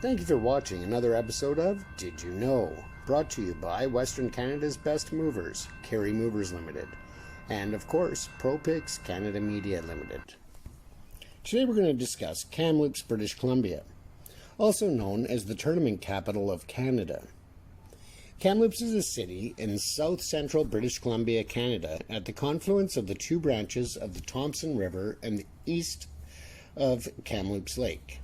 Thank you for watching another episode of Did You Know? Brought to you by Western Canada's Best Movers, Kary Movers Limited, and of course, ProPics Canada Media Limited. Today we're going to discuss Kamloops, British Columbia, also known as the tournament capital of Canada. Kamloops is a city in south-central British Columbia, Canada, at the confluence of the two branches of the Thompson River and the east of Kamloops Lake.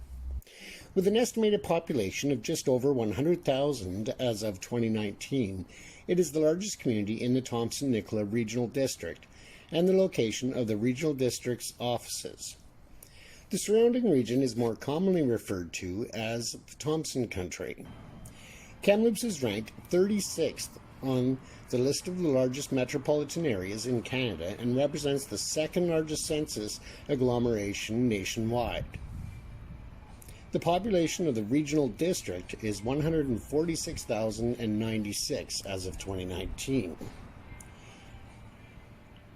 With an estimated population of just over 100,000 as of 2019, it is the largest community in the Thompson-Nicola Regional District and the location of the Regional District's offices. The surrounding region is more commonly referred to as the Thompson Country. Kamloops is ranked 36th on the list of the largest metropolitan areas in Canada and represents the second largest census agglomeration nationwide. The population of the regional district is 146,096 as of 2019.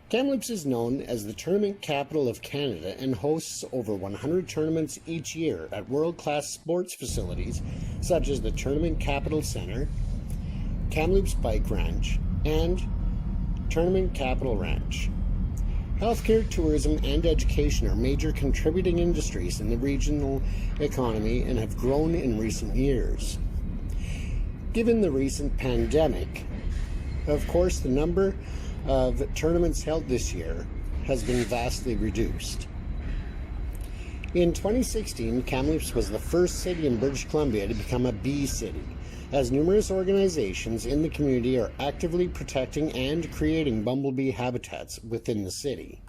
Kamloops is known as the tournament capital of Canada and hosts over 100 tournaments each year at world-class sports facilities such as the Tournament Capital Centre, Kamloops Bike Ranch, and Tournament Capital Ranch. Healthcare, tourism, and education are major contributing industries in the regional economy and have grown in recent years. Given the recent pandemic, of course, the number of tournaments held this year has been vastly reduced. In 2016, Kamloops was the first city in British Columbia to become a bee city, as numerous organizations in the community are actively protecting and creating bumblebee habitats within the city.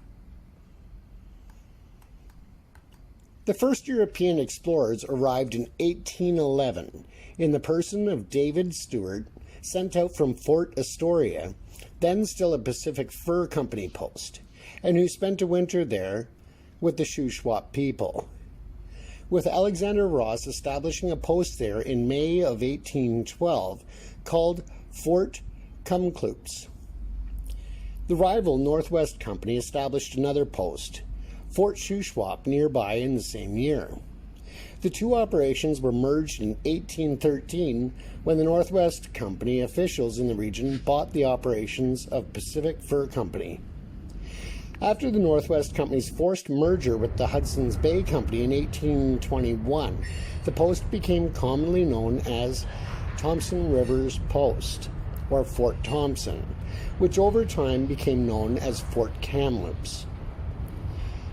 The first European explorers arrived in 1811 in the person of David Stewart, sent out from Fort Astoria, then still a Pacific Fur Company post, and who spent a winter there with the Shuswap people, with Alexander Ross establishing a post there in May of 1812 called Fort Kamloops. The rival Northwest Company established another post, Fort Shuswap, nearby in the same year. The two operations were merged in 1813 when the Northwest Company officials in the region bought the operations of Pacific Fur Company. After the Northwest Company's forced merger with the Hudson's Bay Company in 1821, the post became commonly known as Thompson Rivers Post, or Fort Thompson, which over time became known as Fort Kamloops.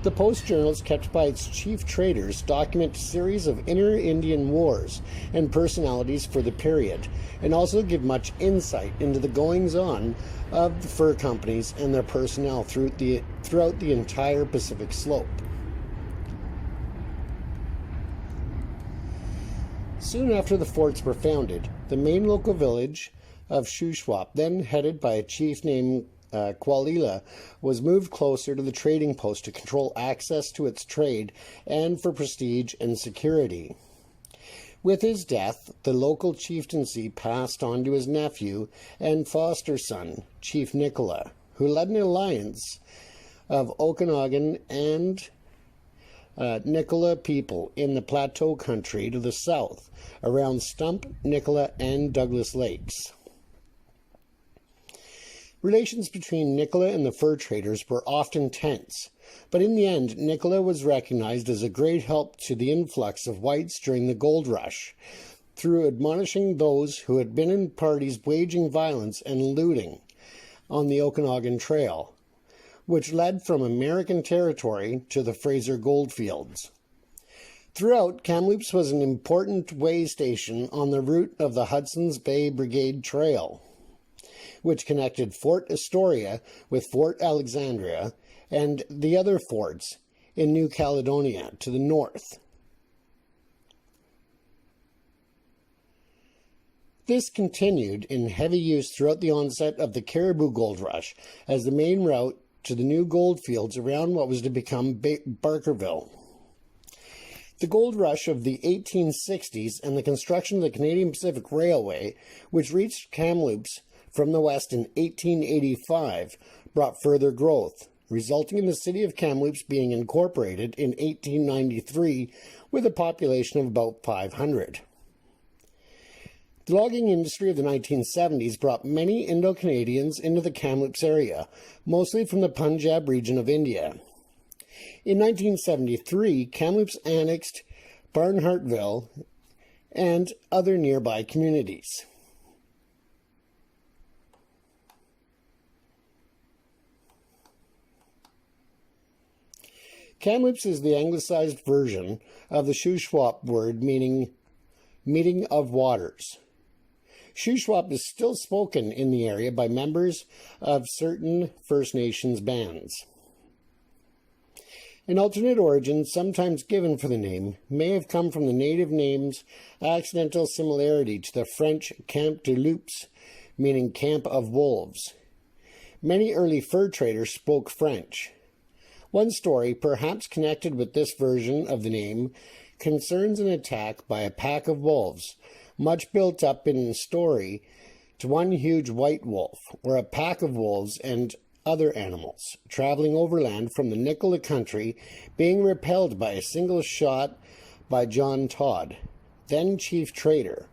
The post journals kept by its chief traders document a series of inter-Indian wars and personalities for the period, and also give much insight into the goings-on of the fur companies and their personnel throughout the entire Pacific Slope. Soon after the forts were founded, the main local village of Shuswap, then headed by a chief named Qualila, was moved closer to the trading post to control access to its trade and for prestige and security. With his death, the local chieftaincy passed on to his nephew and foster son, Chief Nicola, who led an alliance of Okanagan and Nicola people in the Plateau Country to the south, around Stump, Nicola, and Douglas Lakes. Relations between Nicola and the fur traders were often tense, but in the end, Nicola was recognized as a great help to the influx of whites during the gold rush, through admonishing those who had been in parties waging violence and looting on the Okanagan Trail, which led from American territory to the Fraser goldfields. Throughout, Kamloops was an important way station on the route of the Hudson's Bay Brigade Trail, which connected Fort Astoria with Fort Alexandria and the other forts in New Caledonia to the north. This continued in heavy use throughout the onset of the Caribou Gold Rush as the main route to the new gold fields around what was to become Barkerville. The gold rush of the 1860s and the construction of the Canadian Pacific Railway, which reached Kamloops from the west in 1885, brought further growth, resulting in the city of Kamloops being incorporated in 1893 with a population of about 500. The logging industry of the 1970s brought many Indo-Canadians into the Kamloops area, mostly from the Punjab region of India. In 1973, Kamloops annexed Barnhartville and other nearby communities. Kamloops is the anglicized version of the Shuswap word meaning meeting of waters. Shuswap is still spoken in the area by members of certain First Nations bands. An alternate origin, sometimes given for the name, may have come from the native name's accidental similarity to the French Camp de Loups, meaning camp of wolves. Many early fur traders spoke French. One story, perhaps connected with this version of the name, concerns an attack by a pack of wolves, much built up in the story to one huge white wolf, or a pack of wolves and other animals, traveling overland from the Nicola country, being repelled by a single shot by John Todd, then chief trader,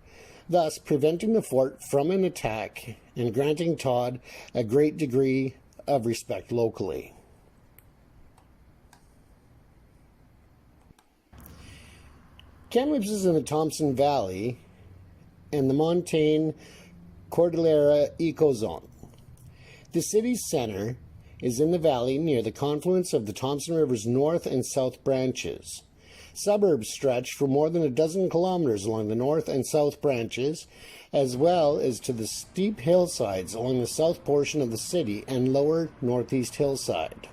thus preventing the fort from an attack and granting Todd a great degree of respect locally. Kamloops is in the Thompson Valley and the Montane Cordillera ecozone. The city's center is in the valley near the confluence of the Thompson River's north and south branches. Suburbs stretch for more than a dozen kilometers along the north and south branches, as well as to the steep hillsides along the south portion of the city and lower northeast hillside.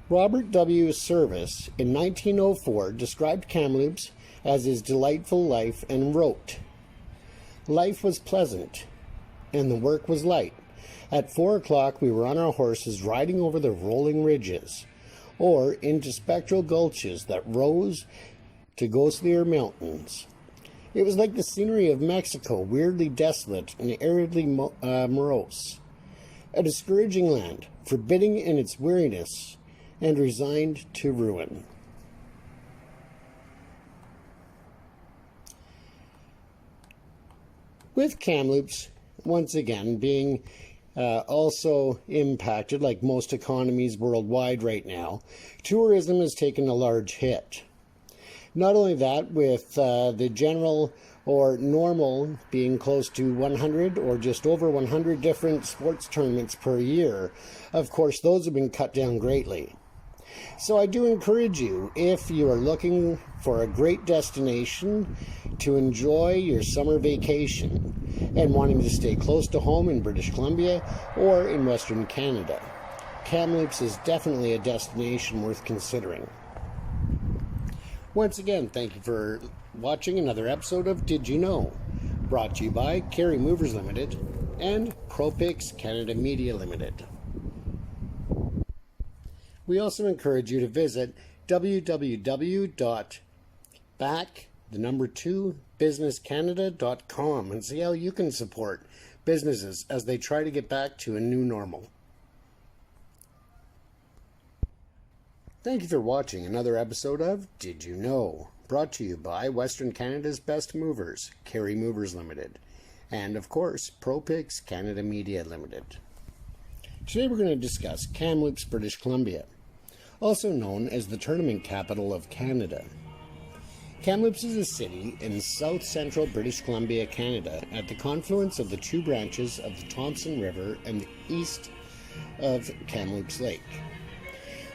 Robert W. Service in 1904 described Kamloops as his delightful life and wrote, "Life was pleasant, and the work was light. At 4 o'clock we were on our horses riding over the rolling ridges, or into spectral gulches that rose to ghostlier mountains. It was like the scenery of Mexico, weirdly desolate and aridly morose, a discouraging land, forbidding in its weariness, and resigned to ruin." With Kamloops, once again, being also impacted, like most economies worldwide right now, tourism has taken a large hit. Not only that, with the general or normal being close to 100 or just over 100 different sports tournaments per year, of course, those have been cut down greatly. So I do encourage you, if you are looking for a great destination to enjoy your summer vacation and wanting to stay close to home in British Columbia or in Western Canada, Kamloops is definitely a destination worth considering. Once again, thank you for watching another episode of Did You Know? Brought to you by Kary Movers Limited and ProPics Canada Media Limited. We also encourage you to visit www.back2businesscanada.com and see how you can support businesses as they try to get back to a new normal. Thank you for watching another episode of Did You Know? Brought to you by Western Canada's Best Movers, Kary Movers Limited, and of course, ProPics Canada Media Limited. Today we're going to discuss Kamloops, British Columbia, also known as the tournament capital of Canada. Kamloops is a city in south-central British Columbia, Canada, at the confluence of the two branches of the Thompson River and east of Kamloops Lake.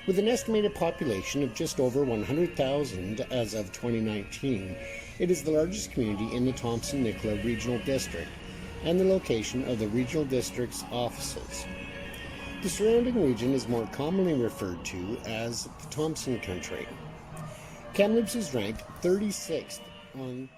With an estimated population of just over 100,000 as of 2019, it is the largest community in the Thompson-Nicola Regional District and the location of the Regional District's offices. The surrounding region is more commonly referred to as the Thompson Country. Kamloops is ranked 36th on